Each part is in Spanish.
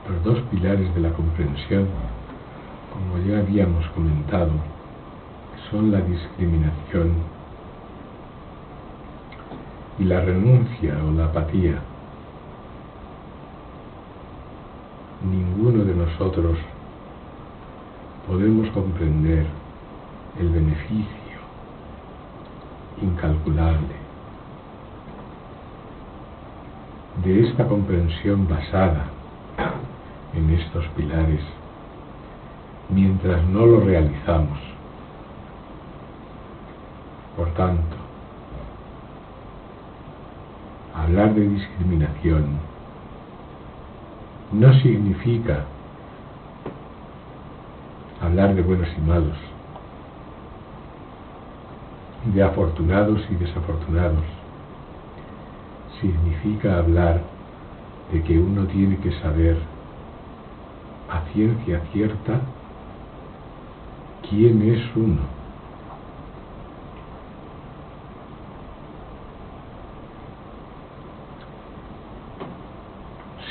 Los dos pilares de la comprensión, como ya habíamos comentado, son la discriminación y la renuncia o la apatía. Ninguno de nosotros podemos comprender el beneficio incalculable de esta comprensión basada en estos pilares mientras no lo realizamos. Por tanto, hablar de discriminación no significa hablar de buenos y malos, de afortunados y desafortunados. Significa hablar de que uno tiene que saber a ciencia cierta quién es uno.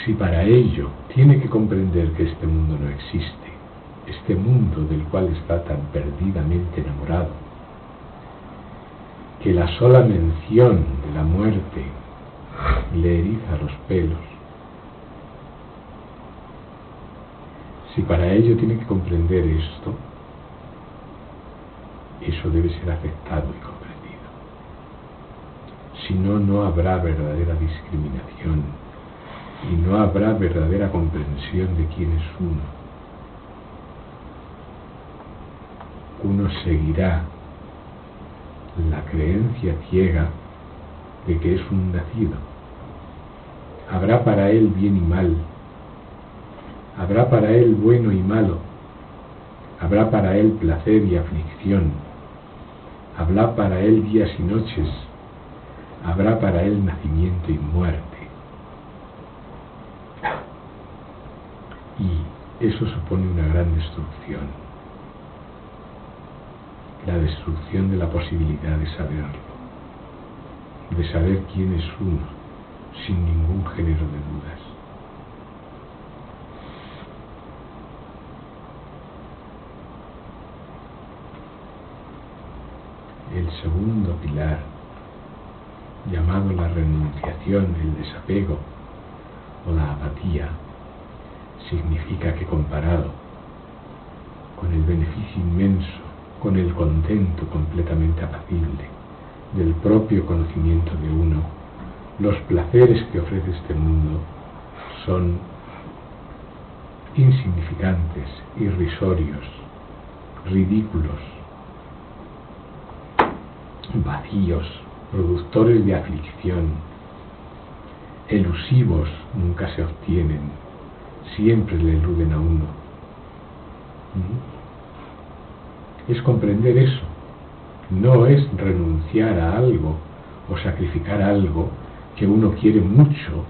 Si para ello tiene que comprender que este mundo no existe, este mundo del cual está tan perdidamente enamorado, que la sola mención de la muerte le eriza los pelos, si para ello tiene que comprender esto, eso debe ser aceptado y comprendido. Si no, no habrá verdadera discriminación y no habrá verdadera comprensión de quién es uno. Uno seguirá la creencia ciega de que es un nacido. Habrá para él bien y mal, habrá para él bueno y malo, habrá para él placer y aflicción, habrá para él días y noches, habrá para él nacimiento y muerte. Y eso supone una gran destrucción, la destrucción de la posibilidad de saberlo, de saber quién es uno, sin ningún género de dudas. El segundo pilar, llamado la renunciación, el desapego o la apatía, significa que comparado con el beneficio inmenso, con el contento completamente apacible del propio conocimiento de uno, los placeres que ofrece este mundo son insignificantes, irrisorios, ridículos, vacíos, productores de aflicción, elusivos, nunca se obtienen, siempre le eluden a uno. Es comprender eso, no es renunciar a algo o sacrificar algo que uno quiere mucho,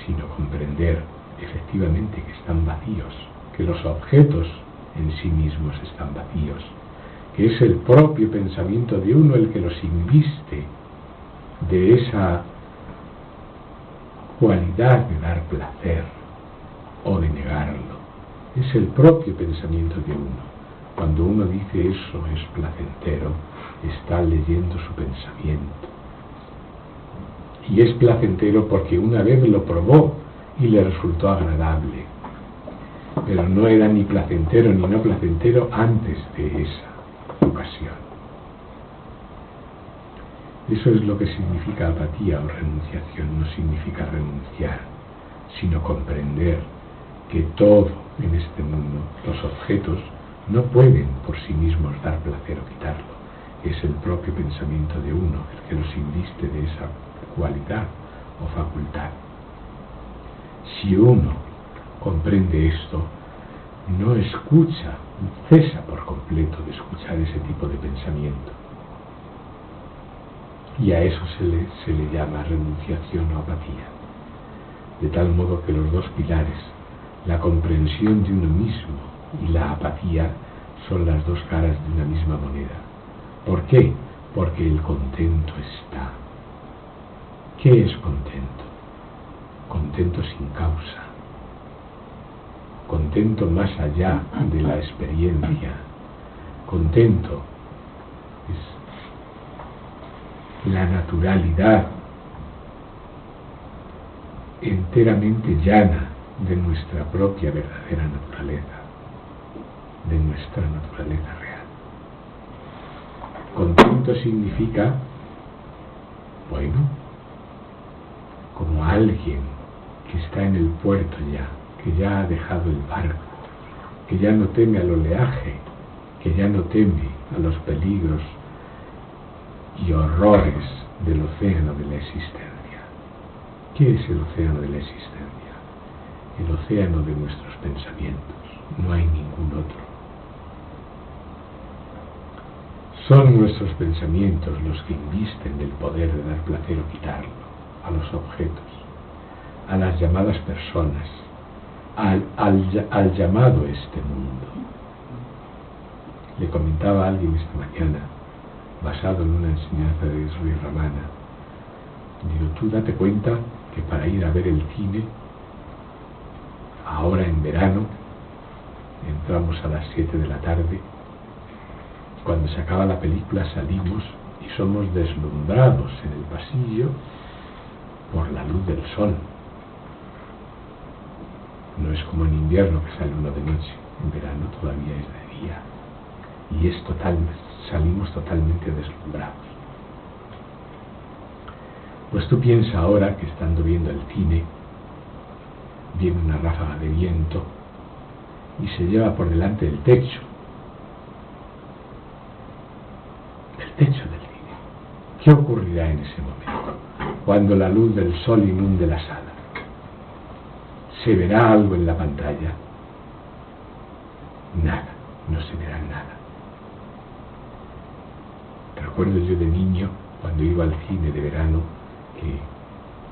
sino comprender efectivamente que están vacíos, que los objetos en sí mismos están vacíos, que es el propio pensamiento de uno el que los inviste de esa cualidad de dar placer o de negarlo. Es el propio pensamiento de uno. Cuando uno dice eso es placentero, está leyendo su pensamiento. Y es placentero porque una vez lo probó y le resultó agradable. Pero no era ni placentero ni no placentero antes de esa ocasión. Eso es lo que significa apatía o renunciación. No significa renunciar, sino comprender que todo en este mundo, los objetos, no pueden por sí mismos dar placer o quitarlo. Es el propio pensamiento de uno el que los inviste de esa cualidad o facultad. Si uno comprende esto, no escucha, cesa por completo de escuchar ese tipo de pensamiento. Y a eso se le llama renunciación o apatía. De tal modo que los dos pilares, la comprensión de uno mismo y la apatía, son las dos caras de una misma moneda. ¿Por qué? Porque el contento está. ¿Qué es contento? Contento sin causa, contento más allá de la experiencia. Contento es la naturalidad enteramente llana de nuestra propia verdadera naturaleza, de nuestra naturaleza real. Contento significa, bueno, como alguien que está en el puerto ya, que ya ha dejado el barco, que ya no teme al oleaje, que ya no teme a los peligros y horrores del océano de la existencia. ¿Qué es el océano de la existencia? El océano de nuestros pensamientos. No hay ningún otro. Son nuestros pensamientos los que invisten del poder de dar placer o quitarlo a los objetos, a las llamadas personas, al llamado este mundo. Le comentaba a alguien esta mañana, basado en una enseñanza de Sri Ramana, digo, tú date cuenta que para ir a ver el cine, ahora en verano, entramos a las 7 de la tarde, cuando se acaba la película salimos y somos deslumbrados en el pasillo por la luz del sol. No es como en invierno que sale uno de noche, en verano todavía es de día. Y es salimos totalmente deslumbrados. Pues tú piensa ahora que estando viendo el cine, viene una ráfaga de viento y se lleva por delante el techo del cine. ¿Qué ocurrirá en ese momento? Cuando la luz del sol inunde la sala. ¿Se verá algo en la pantalla? Nada, no se verá nada. Recuerdo yo de niño, cuando iba al cine de verano, que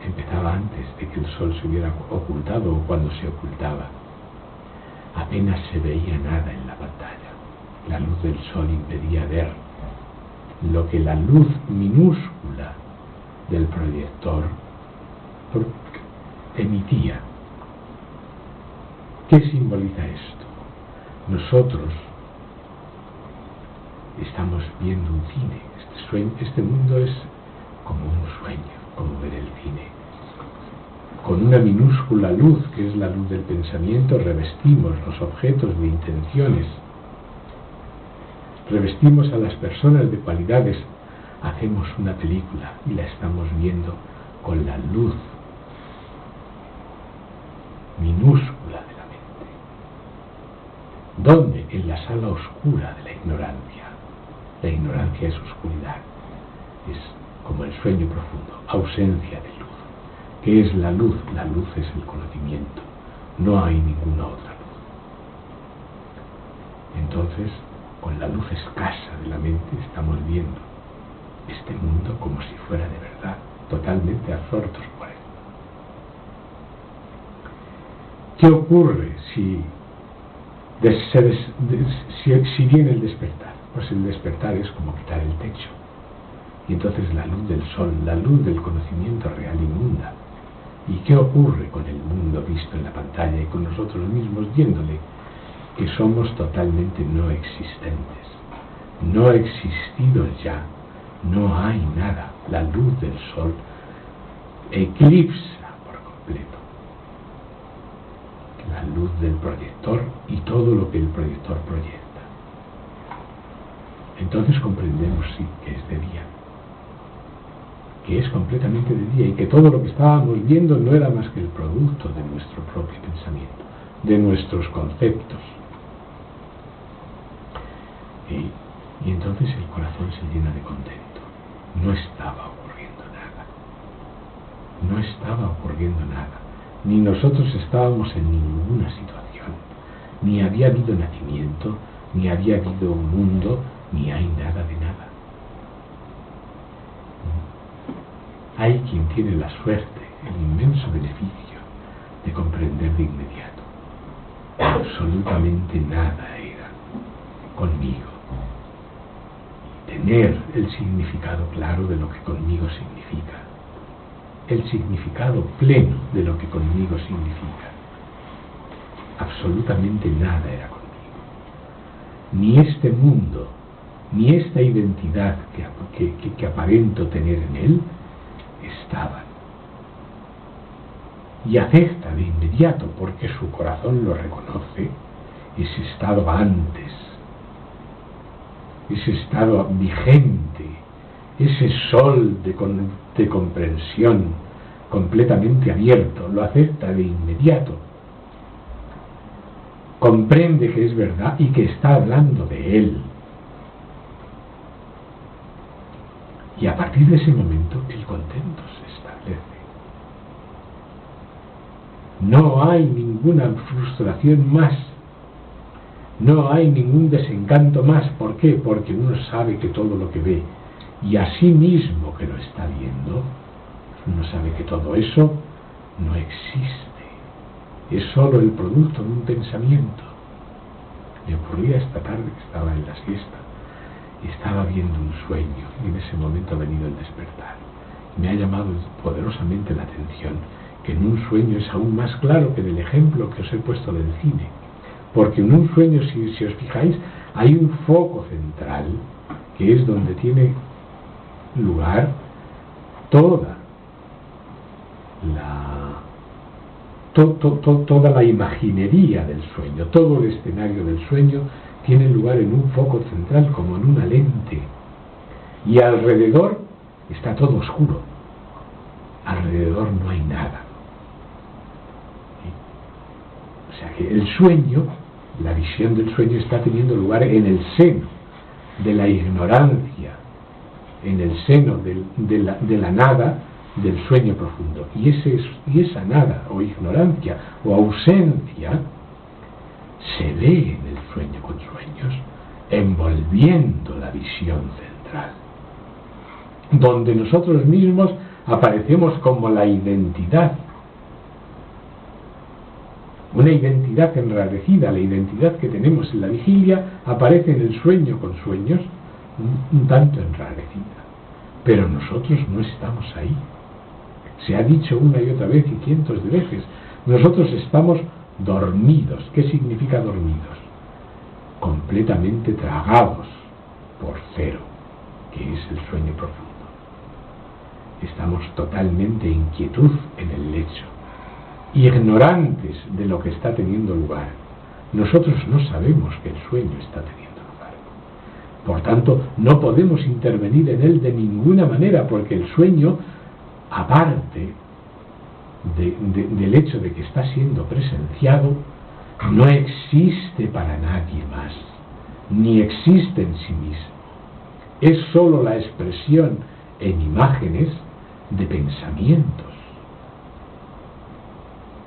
empezaba antes de que el sol se hubiera ocultado o cuando se ocultaba. Apenas se veía nada en la pantalla. La luz del sol impedía ver lo que la luz minúscula del proyector emitía. ¿Qué simboliza esto? Nosotros estamos viendo un cine. Este mundo es como un sueño, como ver el cine. Con una minúscula luz, que es la luz del pensamiento, revestimos los objetos de intenciones, revestimos a las personas de cualidades, hacemos una película y la estamos viendo con la luz minúscula de la mente. ¿Dónde? En la sala oscura de la ignorancia. La ignorancia es oscuridad, es como el sueño profundo, ausencia de luz. ¿Qué es la luz? La luz es el conocimiento, no hay ninguna otra luz. Entonces, con la luz escasa de la mente estamos viendo este mundo como si fuera de verdad, totalmente absortos por él. ¿Qué ocurre si viene el despertar? Pues el despertar es como quitar el techo. Y entonces la luz del sol, la luz del conocimiento real inunda. ¿Y qué ocurre con el mundo visto en la pantalla y con nosotros mismos viéndole? Que somos totalmente no existentes, no existidos ya, no hay nada. La luz del sol eclipsa por completo la luz del proyector y todo lo que el proyector proyecta. Entonces comprendemos, sí, que es de día, que es completamente de día y que todo lo que estábamos viendo no era más que el producto de nuestro propio pensamiento, de nuestros conceptos. Y entonces el corazón se llena de contento. No estaba ocurriendo nada. No estaba ocurriendo nada. Ni nosotros estábamos en ninguna situación. Ni había habido nacimiento, ni había habido un mundo, ni hay nada de nada. Hay quien tiene la suerte, el inmenso beneficio de comprender de inmediato. Absolutamente nada era conmigo. Tener el significado claro de lo que conmigo significa. El significado pleno de lo que conmigo significa. absolutamente nada era conmigo. Ni este mundo, ni esta identidad que aparento tener en él, estaban. Y acepta de inmediato, porque su corazón lo reconoce, ese estado antes, ese estado vigente, ese sol de comprensión completamente abierto, lo acepta de inmediato. Comprende que es verdad y que está hablando de él. Y a partir de ese momento el contento se establece. No hay ninguna frustración más. No hay ningún desencanto más. ¿Por qué? Porque uno sabe que todo lo que ve, y a sí mismo que lo está viendo, uno sabe que todo eso no existe. Es solo el producto de un pensamiento. Me ocurría esta tarde que estaba en la siesta y estaba viendo un sueño, y en ese momento ha venido el despertar. Me ha llamado poderosamente la atención que en un sueño es aún más claro que en el ejemplo que os he puesto del cine. Porque en un sueño, si os fijáis, hay un foco central que es donde tiene lugar toda la imaginería del sueño, todo el escenario del sueño tiene lugar en un foco central, como en una lente, y alrededor está todo oscuro, alrededor no hay nada. O sea que el sueño, la visión del sueño está teniendo lugar en el seno de la ignorancia, en el seno de la nada del sueño profundo. Y esa nada, o ignorancia, o ausencia, se ve en el sueño con sueños, envolviendo la visión central, donde nosotros mismos aparecemos como la identidad, una identidad enrarecida. La identidad que tenemos en la vigilia aparece en el sueño con sueños, un tanto enrarecida, pero nosotros no estamos ahí. Se ha dicho una y otra vez y cientos de veces, nosotros estamos dormidos. ¿Qué significa dormidos? Completamente tragados por cero, que es el sueño profundo. Estamos totalmente en quietud en el lecho, ignorantes de lo que está teniendo lugar. Nosotros no sabemos que el sueño está teniendo lugar. Por tanto, no podemos intervenir en él de ninguna manera, porque el sueño, aparte del hecho de que está siendo presenciado, no existe para nadie más, ni existe en sí mismo. Es sólo la expresión en imágenes de pensamientos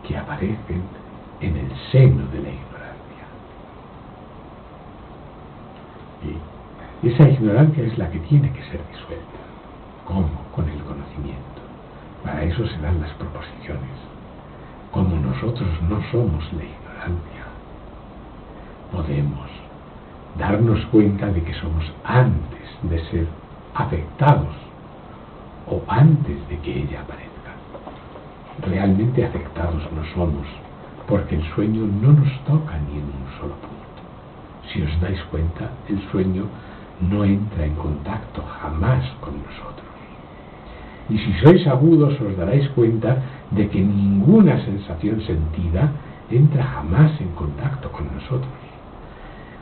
que aparecen en el seno de la ignorancia. Y esa ignorancia es la que tiene que ser disuelta. ¿Cómo? Con el conocimiento. Para eso se dan las proposiciones. Como nosotros no somos la ignorancia, podemos darnos cuenta de que somos antes de ser afectados o antes de que ella aparezca. Realmente afectados no somos, porque el sueño no nos toca ni en un solo punto. Si os dais cuenta, el sueño no entra en contacto jamás con nosotros. Y si sois agudos os daréis cuenta de que ninguna sensación sentida entra jamás en contacto con nosotros.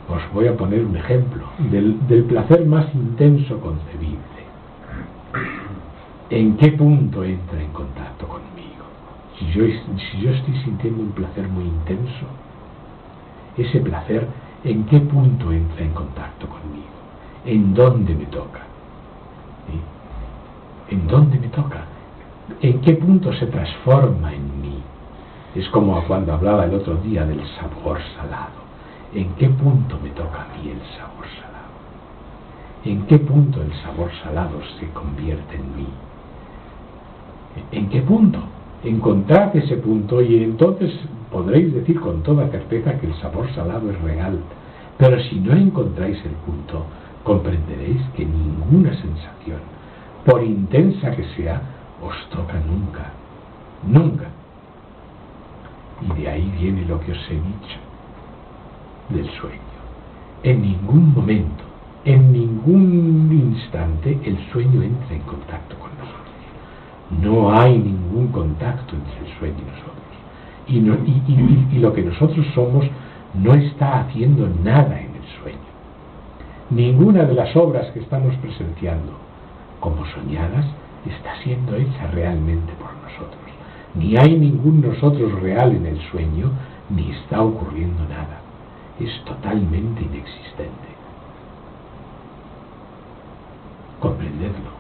Os voy a poner un ejemplo del placer más intenso concebible. ¿En qué punto entra en contacto conmigo? Si yo estoy sintiendo un placer muy intenso, ese placer, ¿en qué punto entra en contacto conmigo? ¿En dónde me toca? ¿Sí? ¿En dónde me toca? ¿En qué punto se transforma en mí? Es como cuando hablaba el otro día del sabor salado. ¿En qué punto me toca a mí el sabor salado? ¿En qué punto el sabor salado se convierte en mí? ¿En qué punto? Encontrad ese punto y entonces podréis decir con toda certeza que el sabor salado es real. Pero si no encontráis el punto, comprenderéis que ninguna sensación, por intensa que sea, os toca nunca. Nunca. Y de ahí viene lo que os he dicho del sueño. En ningún momento, en ningún instante, el sueño entra en contacto con nosotros. No hay ningún contacto entre el sueño y nosotros. Y lo que nosotros somos no está haciendo nada en el sueño. Ninguna de las obras que estamos presenciando como soñadas está siendo hecha realmente por nosotros. Ni hay ningún nosotros real en el sueño, ni está ocurriendo nada. Es totalmente inexistente. Comprendedlo.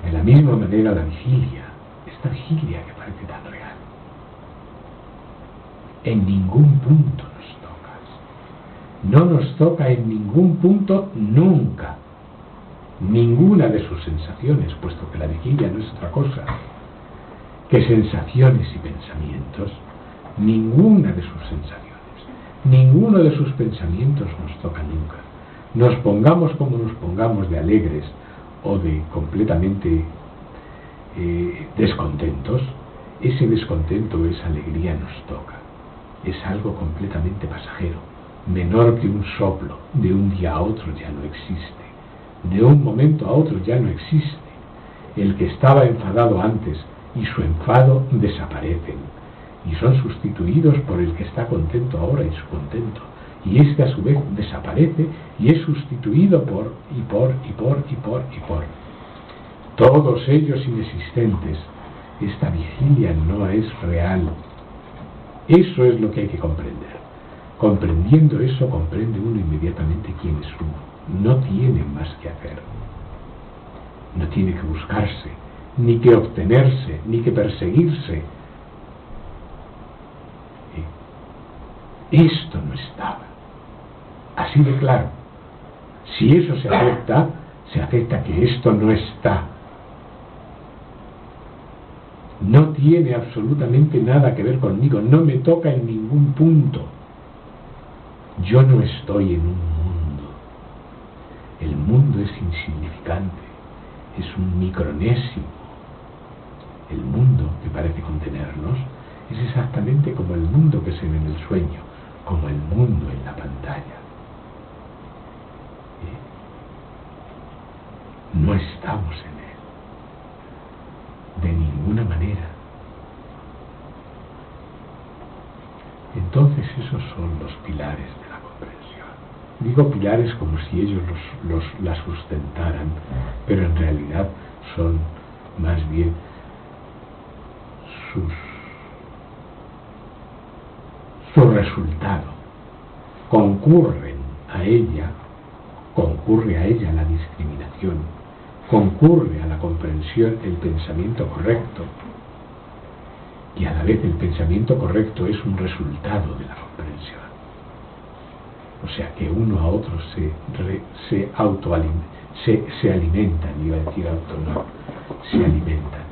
De la misma manera la vigilia, esta vigilia que parece tan real, en ningún punto nos toca. No nos toca en ningún punto nunca. Ninguna de sus sensaciones, puesto que la vigilia no es otra cosa que sensaciones y pensamientos, ninguna de sus sensaciones, ninguno de sus pensamientos nos toca nunca. Nos pongamos como nos pongamos de alegres o de completamente descontentos, ese descontento o esa alegría nos toca. Es algo completamente pasajero, menor que un soplo, de un día a otro ya no existe, de un momento a otro ya no existe. El que estaba enfadado antes y su enfado desaparecen y son sustituidos por el que está contento ahora y su contento, y este a su vez desaparece y es sustituido por todos ellos inexistentes. Esta vigilia no es real. Eso es lo que hay que comprender. Comprendiendo eso, comprende uno inmediatamente quién es uno. No tiene más que hacer. No tiene que buscarse, ni que obtenerse, ni que perseguirse. Esto no estaba. Así de claro. Si eso se acepta que esto no está. No tiene absolutamente nada que ver conmigo, no me toca en ningún punto. Yo no estoy en un mundo. El mundo es insignificante, es un micronésimo. El mundo que parece contenernos es exactamente como el mundo que se ve en el sueño, como el mundo en la pantalla. No estamos en él, de ninguna manera. Entonces esos son los pilares de la comprensión. Digo pilares como si ellos la sustentaran, pero en realidad son más bien su resultado. Concurre a ella la discriminación, concurre a la comprensión el pensamiento correcto, y a la vez el pensamiento correcto es un resultado de la comprensión. O sea que uno a otro se alimentan, iba a decir se alimentan,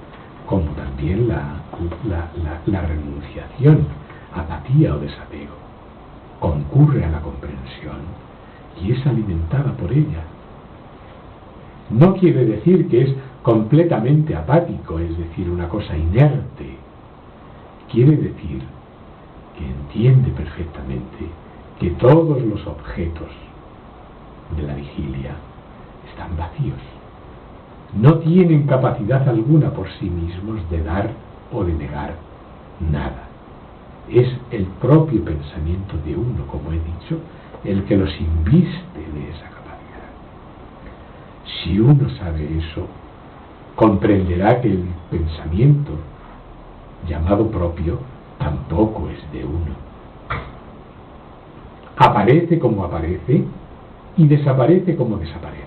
como también la renunciación, apatía o desapego, concurre a la comprensión y es alimentada por ella. No quiere decir que es completamente apático, es decir, una cosa inerte. Quiere decir que entiende perfectamente que todos los objetos de la vigilia están vacíos. No tienen capacidad alguna por sí mismos de dar o de negar nada. Es el propio pensamiento de uno, como he dicho, el que los inviste de esa capacidad. Si uno sabe eso, comprenderá que el pensamiento llamado propio tampoco es de uno. Aparece como aparece y desaparece como desaparece.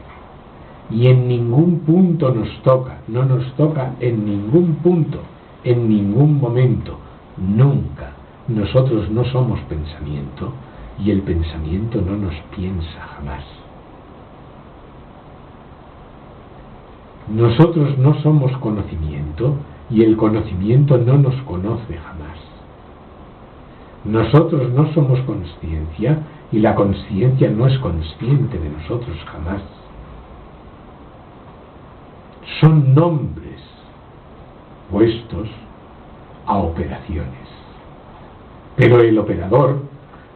Y en ningún punto nos toca, no nos toca en ningún punto, en ningún momento, nunca. Nosotros no somos pensamiento y el pensamiento no nos piensa jamás. Nosotros no somos conocimiento y el conocimiento no nos conoce jamás. Nosotros no somos consciencia y la consciencia no es consciente de nosotros jamás. Son nombres puestos a operaciones. Pero el operador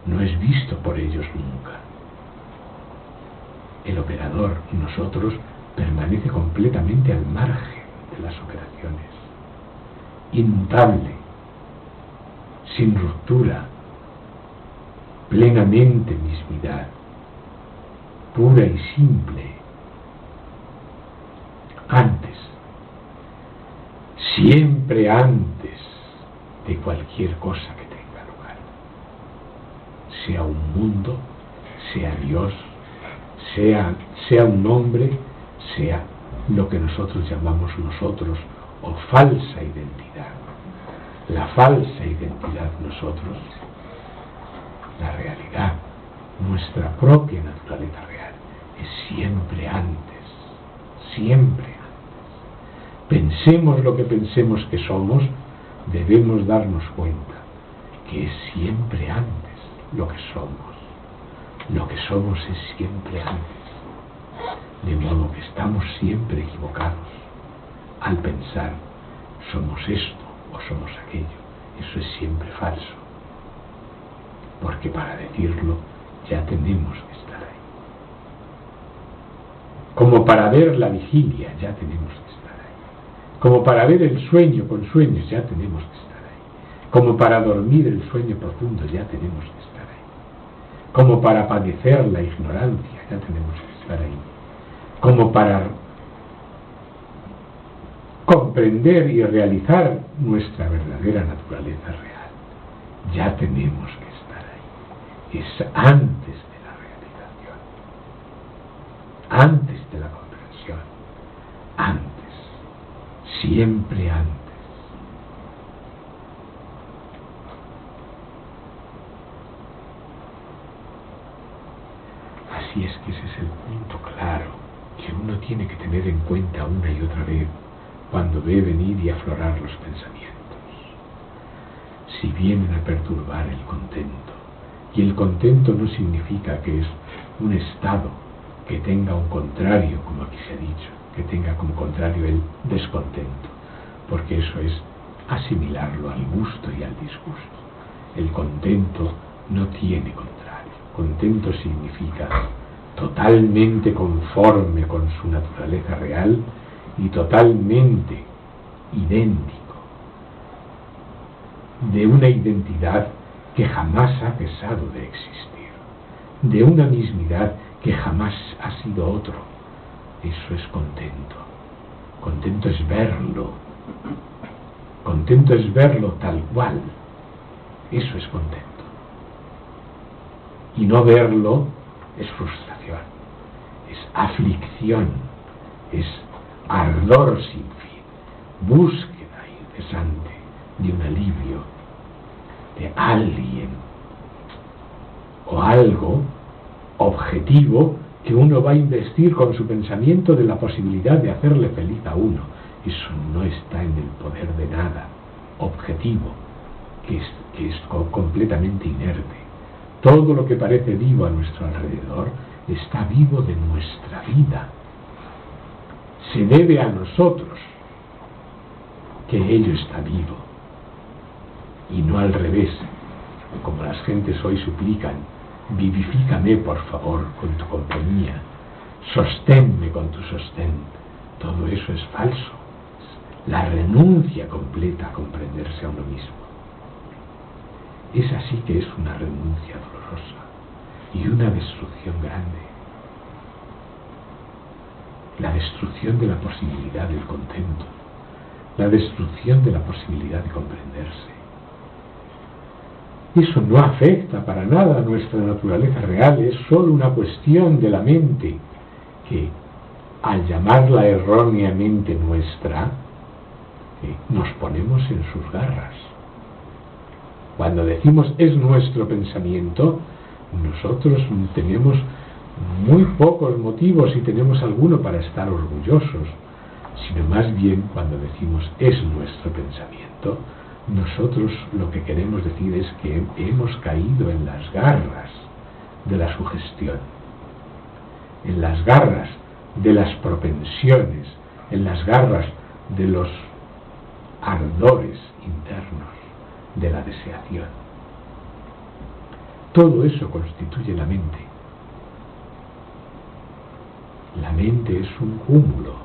no es visto por ellos nunca. El operador, nosotros, permanece completamente al margen de las operaciones, inmutable, sin ruptura, plenamente mismidad, pura y simple, antes, siempre antes de cualquier cosa que tenga lugar, sea un mundo, sea Dios, sea un hombre, sea lo que nosotros llamamos nosotros o falsa identidad. La falsa identidad nosotros, la realidad, nuestra propia naturaleza real, es siempre antes, siempre antes. Pensemos lo que pensemos que somos, debemos darnos cuenta que es siempre antes lo que somos. Lo que somos es siempre antes. De modo que estamos siempre equivocados al pensar somos esto o somos aquello. Eso es siempre falso. Porque para decirlo ya tenemos que estar ahí. Como para ver la vigilia ya tenemos que estar ahí. Como para ver el sueño con sueños ya tenemos que estar ahí. Como para dormir el sueño profundo ya tenemos que estar ahí. Como para padecer la ignorancia ya tenemos que estar ahí. Como para comprender y realizar nuestra verdadera naturaleza real, ya tenemos que estar ahí. Es antes de la realización, antes de la comprensión, antes, siempre antes. Así es que ese es el punto claro que uno tiene que tener en cuenta una y otra vez cuando ve venir y aflorar los pensamientos. Si vienen a perturbar el contento, y el contento no significa que es un estado que tenga un contrario, como aquí se ha dicho, que tenga como contrario el descontento, porque eso es asimilarlo al gusto y al disgusto. El contento no tiene contrario. Contento significa totalmente conforme con su naturaleza real y totalmente idéntico, de una identidad que jamás ha cesado de existir, de una mismidad que jamás ha sido otro. Eso es contento. Contento es verlo. Contento es verlo tal cual. Eso es contento. Y no verlo es frustración, es aflicción, es ardor sin fin, búsqueda incesante de un alivio, de alguien o algo objetivo que uno va a investir con su pensamiento de la posibilidad de hacerle feliz a uno. Eso no está en el poder de nada objetivo, que es completamente inerte. Todo lo que parece vivo a nuestro alrededor está vivo de nuestra vida. Se debe a nosotros que ello está vivo, y no al revés, como las gentes hoy suplican: vivifícame por favor con tu compañía, sosténme con tu sostén. Todo eso es falso. La renuncia completa a comprenderse a uno mismo. Es así que es una renuncia dolorosa y una destrucción grande. La destrucción de la posibilidad del contento, la destrucción de la posibilidad de comprenderse. Eso no afecta para nada a nuestra naturaleza real, es solo una cuestión de la mente que, al llamarla erróneamente nuestra, nos ponemos en sus garras. Cuando decimos es nuestro pensamiento, nosotros tenemos muy pocos motivos, si tenemos alguno, para estar orgullosos, sino más bien cuando decimos es nuestro pensamiento, nosotros lo que queremos decir es que hemos caído en las garras de la sugestión, en las garras de las propensiones, en las garras de los ardores internos, de la deseación. Todo eso constituye la mente. La mente es un cúmulo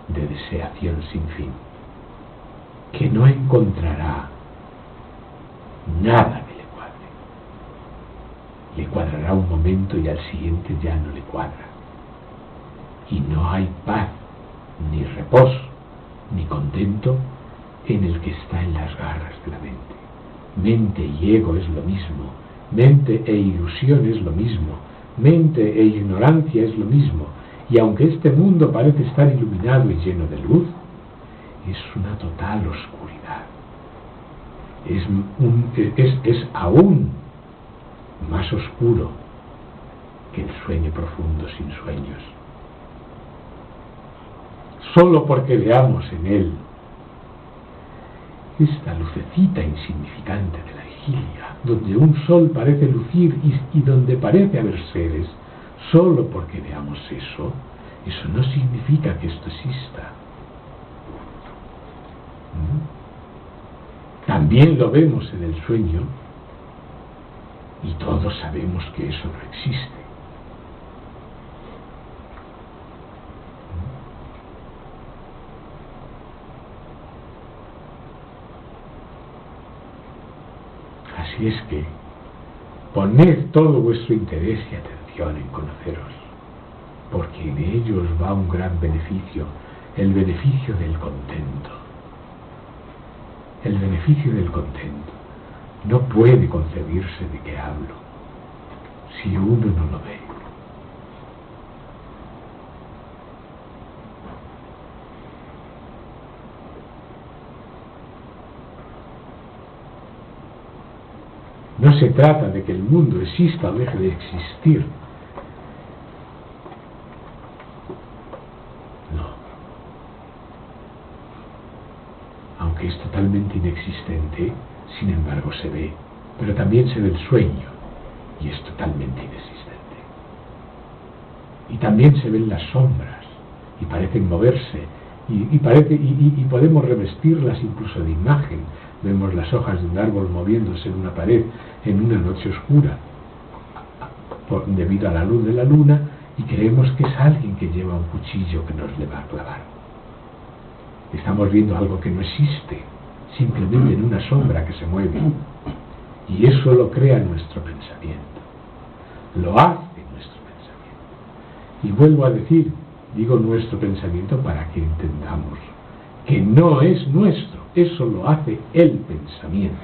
de deseación sin fin, que no encontrará nada que le cuadre. Le cuadrará un momento y al siguiente ya no le cuadra. Y no hay paz, ni reposo, ni contento en el que está en las garras de la mente. Mente y ego es lo mismo, mente e ilusión es lo mismo, mente e ignorancia es lo mismo, y aunque este mundo parece estar iluminado y lleno de luz, es una total oscuridad. Es aún más oscuro que el sueño profundo sin sueños. Solo porque veamos en él esta lucecita insignificante de la vigilia, donde un sol parece lucir y donde parece haber seres, solo porque veamos eso no significa que esto exista. También lo vemos en el sueño y todos sabemos que eso no existe. Así es que poned todo vuestro interés y atención en conoceros, porque en ello os va un gran beneficio, el beneficio del contento. El beneficio del contento no puede concebirse de qué hablo si uno no lo ve. No se trata de que el mundo exista o deje de existir. No. Aunque es totalmente inexistente, sin embargo se ve. Pero también se ve el sueño, y es totalmente inexistente. Y también se ven las sombras, y parecen moverse, y podemos revestirlas incluso de imagen. Vemos las hojas de un árbol moviéndose en una pared en una noche oscura debido a la luz de la luna, y creemos que es alguien que lleva un cuchillo que nos le va a clavar. Estamos viendo algo que no existe, simplemente en una sombra que se mueve, y eso lo crea nuestro pensamiento, lo hace nuestro pensamiento. Y vuelvo a decir, digo nuestro pensamiento para que entendamos que no es nuestro, eso lo hace el pensamiento.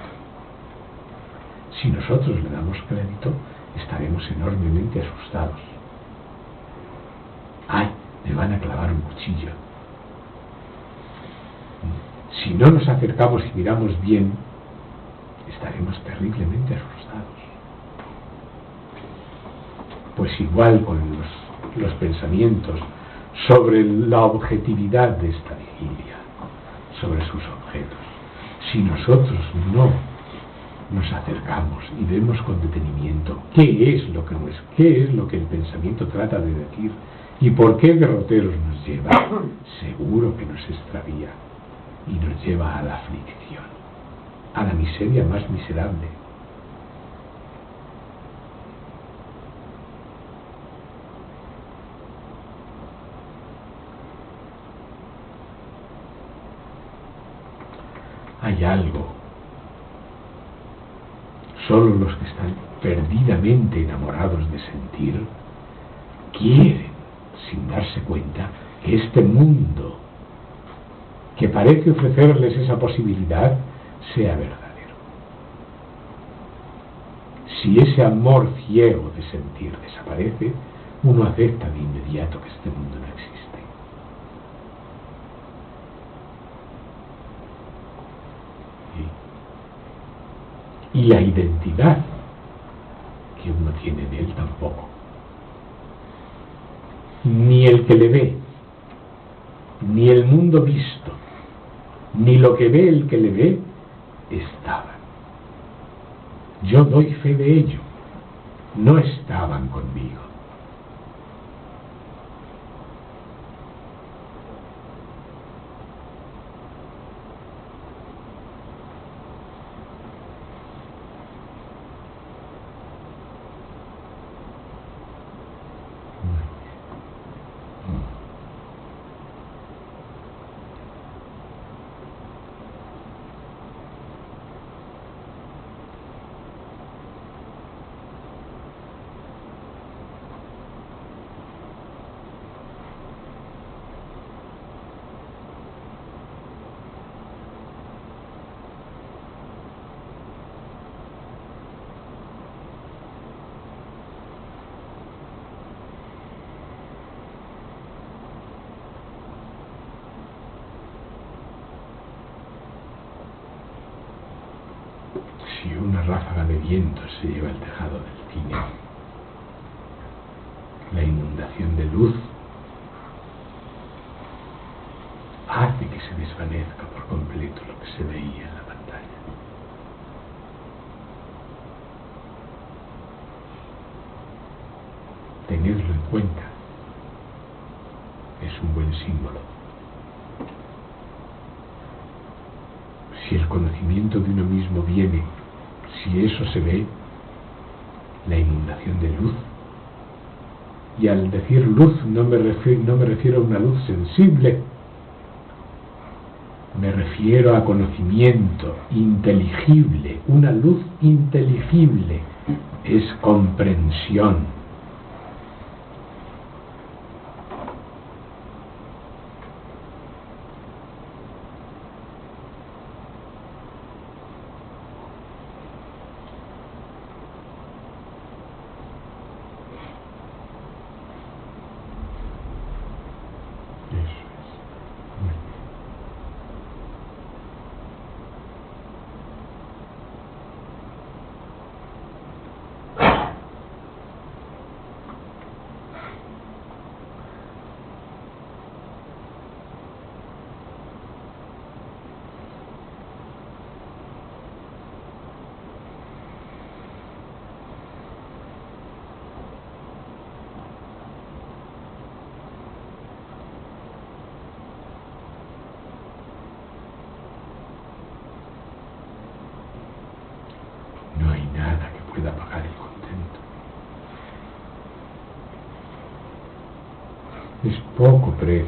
Si nosotros le damos crédito, estaremos enormemente asustados. ¡Ay! Me van a clavar un cuchillo. Si no nos acercamos y miramos bien, estaremos terriblemente asustados. Pues igual con los pensamientos sobre la objetividad de esta vigilia, sobre sus objetos. Si nosotros no nos acercamos y vemos con detenimiento qué es lo que el pensamiento trata de decir y por qué derroteros nos lleva, seguro que nos extravía y nos lleva a la aflicción, a la miseria más miserable. Hay algo. Solo los que están perdidamente enamorados de sentir quieren, sin darse cuenta, que este mundo que parece ofrecerles esa posibilidad sea verdadero. Si ese amor ciego de sentir desaparece, uno acepta de inmediato que este mundo no existe. Y la identidad que uno tiene de él tampoco. Ni el que le ve, ni el mundo visto, ni lo que ve el que le ve, estaban. Yo doy fe de ello. No estaban conmigo. Si una ráfaga de viento se lleva el tejado del cine, la inundación de luz hace que se desvanezca por completo lo que se veía en la pantalla. Tenedlo en cuenta. Es un buen símbolo. Si el conocimiento de uno mismo viene, si eso se ve, la inundación de luz. Y al decir luz no me refiero a una luz sensible, me refiero a conocimiento inteligible. Una luz inteligible es comprensión. No hay nada que pueda pagar el contento. Es poco precio.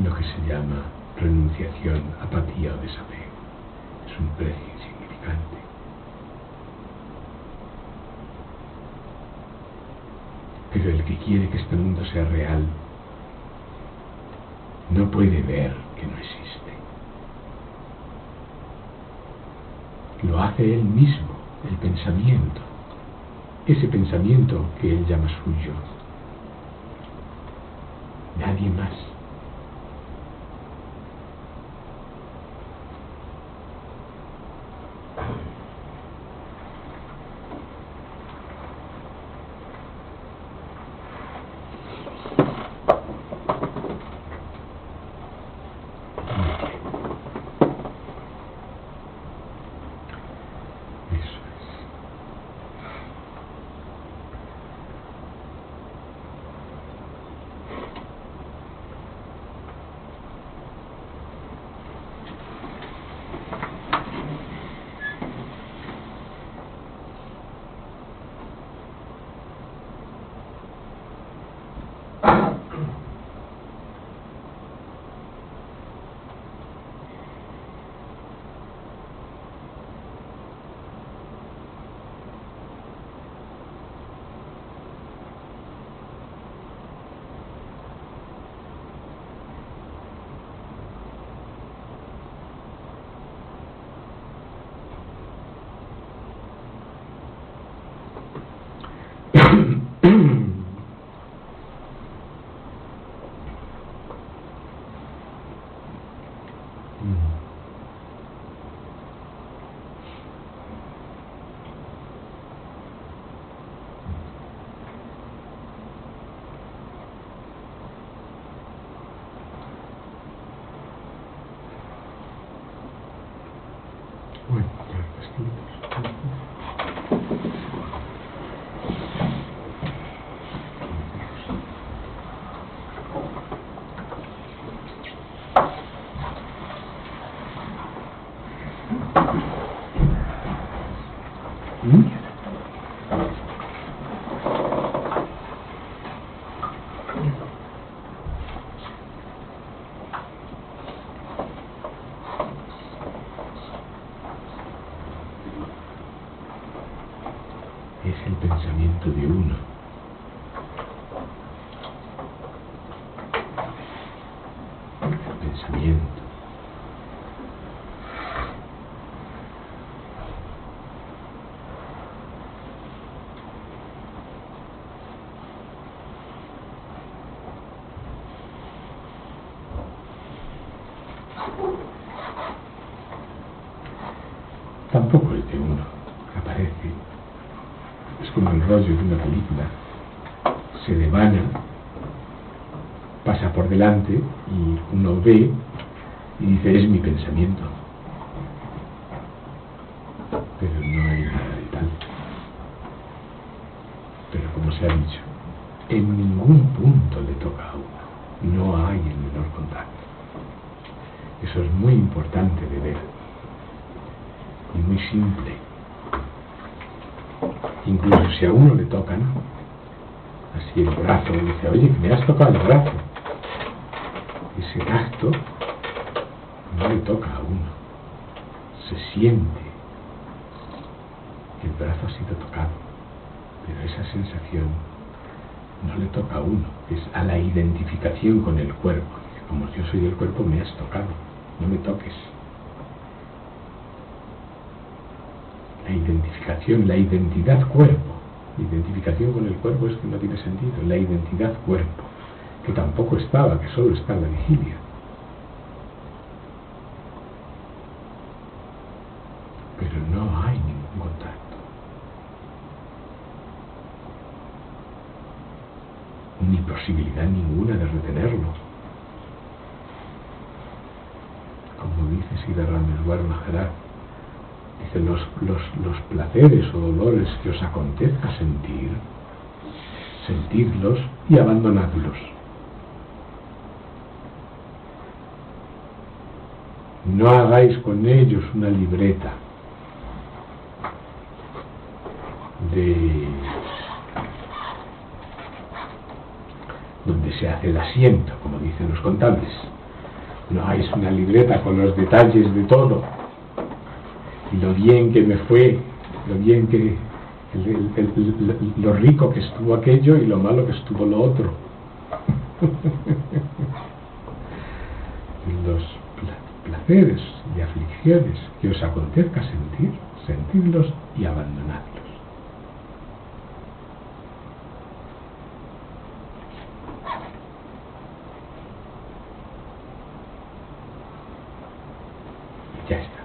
Lo que se llama renunciación, apatía o desapego. Es un precio insignificante. Pero el que quiere que este mundo sea real no puede ver que no existe. Lo hace él mismo, el pensamiento. Ese pensamiento que él llama suyo. Nadie más. Bueno, ya escritos. Es el pensamiento de uno. El pensamiento. Tampoco es de uno, aparece. Es como el rollo de una película. Se devana, pasa por delante y uno ve y dice, es mi pensamiento. Pero no hay nada de tal. Pero como se ha dicho, en ningún punto le toca a uno. No hay el menor contacto. Eso es muy importante de ver. Y muy simple. Incluso si a uno le tocan, así el brazo, dice, oye, que me has tocado el brazo. Ese tacto no le toca a uno. Se siente que el brazo ha sido tocado. Pero esa sensación no le toca a uno, es a la identificación con el cuerpo. Como yo soy el cuerpo, me has tocado, no me toques. La identificación, la identidad cuerpo. La identificación con el cuerpo es que no tiene sentido. La identidad cuerpo, que tampoco estaba, que solo está en la vigilia. Pero no hay ningún contacto. Ni posibilidad ninguna de retenerlo. Como dice Siddhartha Maharaj, dice, los placeres o dolores que os acontezca sentir, sentidlos y abandonadlos. No hagáis con ellos una libreta donde se hace el asiento, como dicen los contables. No hagáis una libreta con los detalles de todo, y lo bien que me fue, lo bien que lo rico que estuvo aquello y lo malo que estuvo lo otro. Los placeres y aflicciones que os acontezca sentir, sentidlos y abandonadlos. Ya está.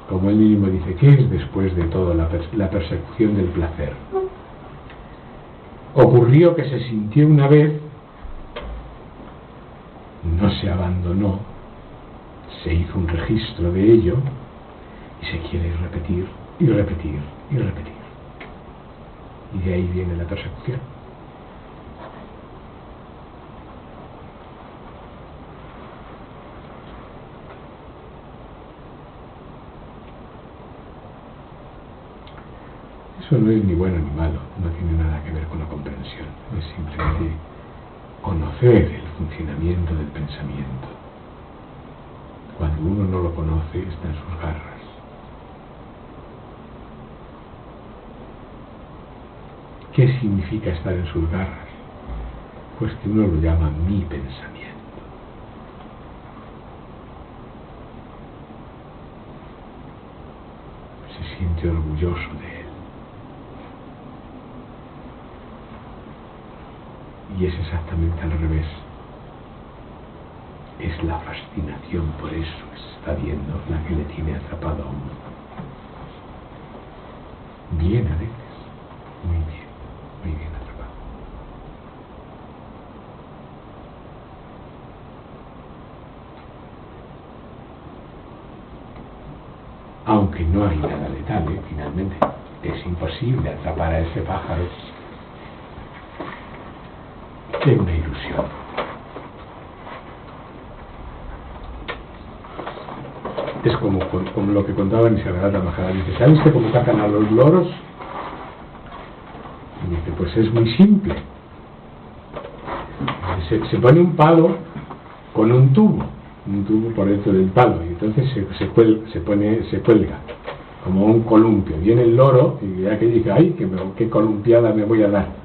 Como él mismo dice, ¿qué es después de todo la persecución del placer? Ocurrió que se sintió una vez, no se abandonó, se hizo un registro de ello y se quiere repetir y repetir y repetir. Y de ahí viene la persecución. Eso no es ni bueno ni malo, no tiene nada que ver con la comprensión, es simplemente conocer el funcionamiento del pensamiento. Cuando uno no lo conoce, está en sus garras. ¿Qué significa estar en sus garras? Pues que uno lo llama mi pensamiento. Se siente orgulloso de él. Y es exactamente al revés. Es la fascinación por eso que se está viendo la que le tiene atrapado a uno. Bien a veces, muy bien atrapado. Aunque no hay nada letal, finalmente. Es imposible atrapar a ese pájaro. Es una ilusión. Es como lo que contaba Nisargadatta Maharaj. Dice, ¿sabes cómo cazan a los loros? Y dice, pues es muy simple. Se pone un palo con un tubo por dentro del palo, y entonces se cuelga como un columpio. Viene el loro y ya que dice, ay, qué columpiada me voy a dar.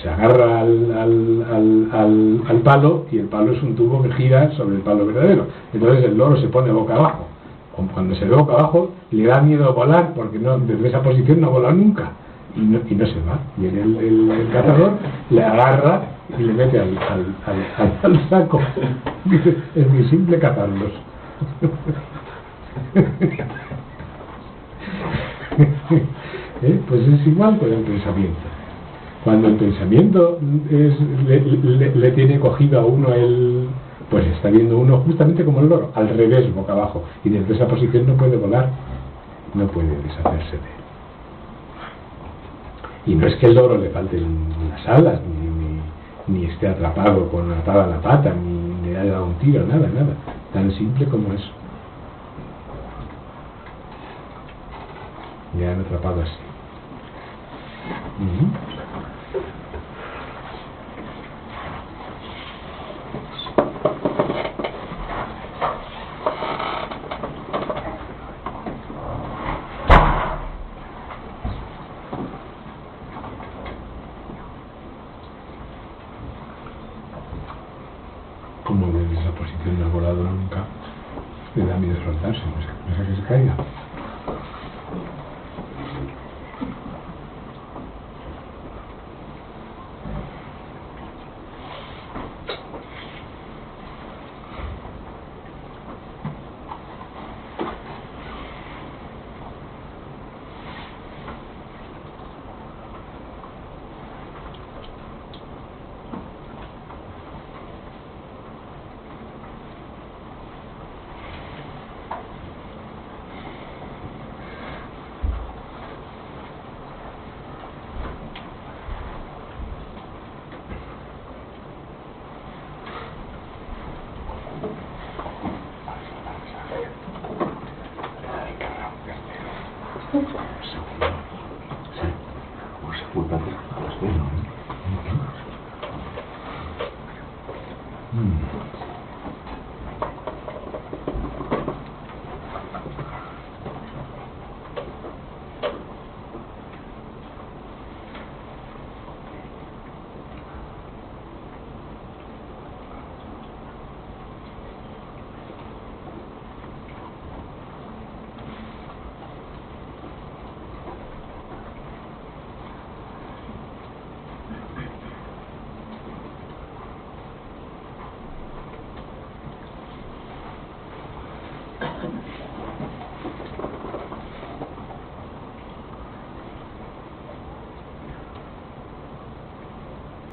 Se agarra al palo, y el palo es un tubo que gira sobre el palo verdadero. Entonces el loro se pone boca abajo Cuando se ve boca abajo, le da miedo volar, porque no, desde esa posición no vola nunca. Y no se va. Viene el cazador, le agarra y le mete al saco. Dice, es muy simple cazarlos. Pues es igual con el pensamiento. Cuando el pensamiento le tiene cogido a uno pues está viendo uno justamente como el loro, al revés, boca abajo, y desde esa posición no puede volar, no puede deshacerse de él. Y no es que el loro le falten las alas, ni esté atrapado con atada la pata, ni le haya dado un tiro, nada, tan simple como eso. Me han atrapado así. Como desde esa posición no ha volado nunca, le da miedo soltarse, no sé que se caiga.